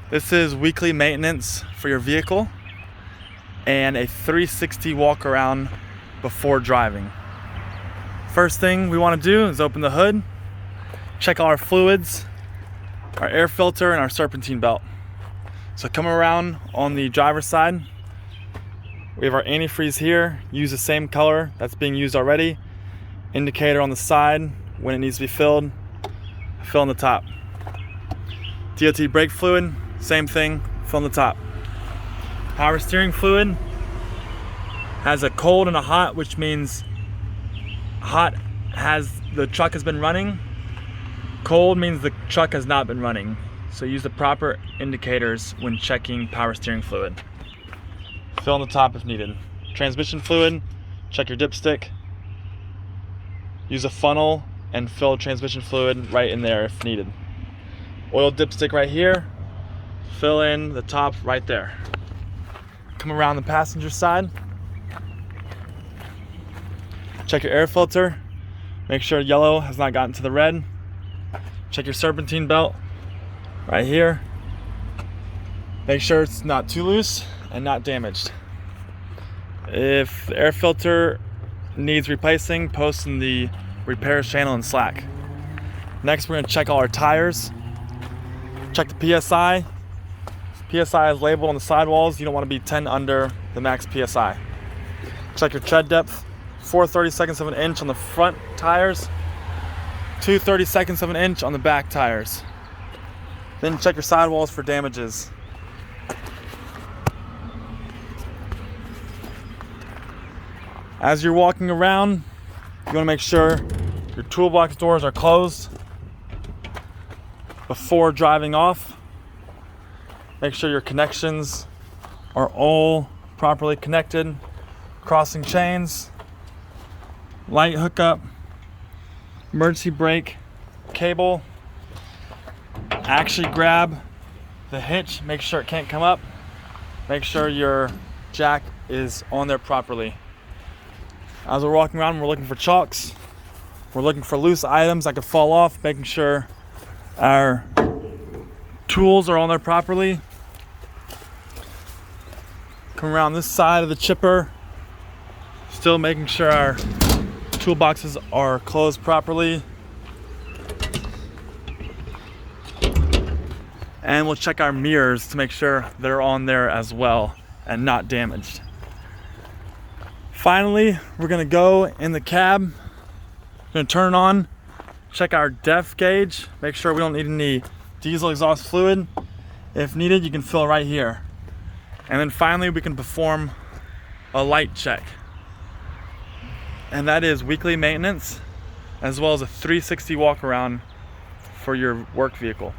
This is weekly maintenance for your vehicle and a 360 walk around before driving. First thing we want to do is open the hood, check all our fluids, our air filter, and our serpentine belt. So come around on the driver's side. We have our antifreeze here. Use the same color that's being used already. Indicator on the side when it needs to be filled. Fill on the top. DOT brake fluid, same thing, fill on the top. Power steering fluid has a cold and a hot, which means hot has the truck has been running. Cold means the truck has not been running. So use the proper indicators when checking power steering fluid. Fill on the top if needed. Transmission fluid, check your dipstick. Use a funnel and fill transmission fluid right in there if needed. Oil dipstick right here, fill in the top right there. Come around the passenger side. Check your air filter. Make sure yellow has not gotten to the red. Check your serpentine belt right here. Make sure it's not too loose and not damaged. If the air filter needs replacing, post in the repairs channel in Slack. Next, we're going to check all our tires. Check the PSI. PSI is labeled on the sidewalls. You don't want to be 10 under the max PSI. Check your tread depth. 4/32 of an inch on the front tires. 2/32 of an inch on the back tires. Then check your sidewalls for damages. As you're walking around, you want to make sure your toolbox doors are closed before driving off. Make sure your connections are all properly connected. Crossing chains, light hookup, emergency brake cable. Actually grab the hitch, make sure it can't come up. Make sure your jack is on there properly. As we're walking around, we're looking for chalks. We're looking for loose items that could fall off, making sure our tools are on there properly. Come around this side of the chipper, still making sure our toolboxes are closed properly. And we'll check our mirrors to make sure they're on there as well and not damaged. Finally, we're gonna go in the cab. We're gonna turn it on, check our depth gauge, make sure we don't need any diesel exhaust fluid. If needed, you can fill right here. And then finally, we can perform a light check. And that is weekly maintenance, as well as a 360 walk around for your work vehicle.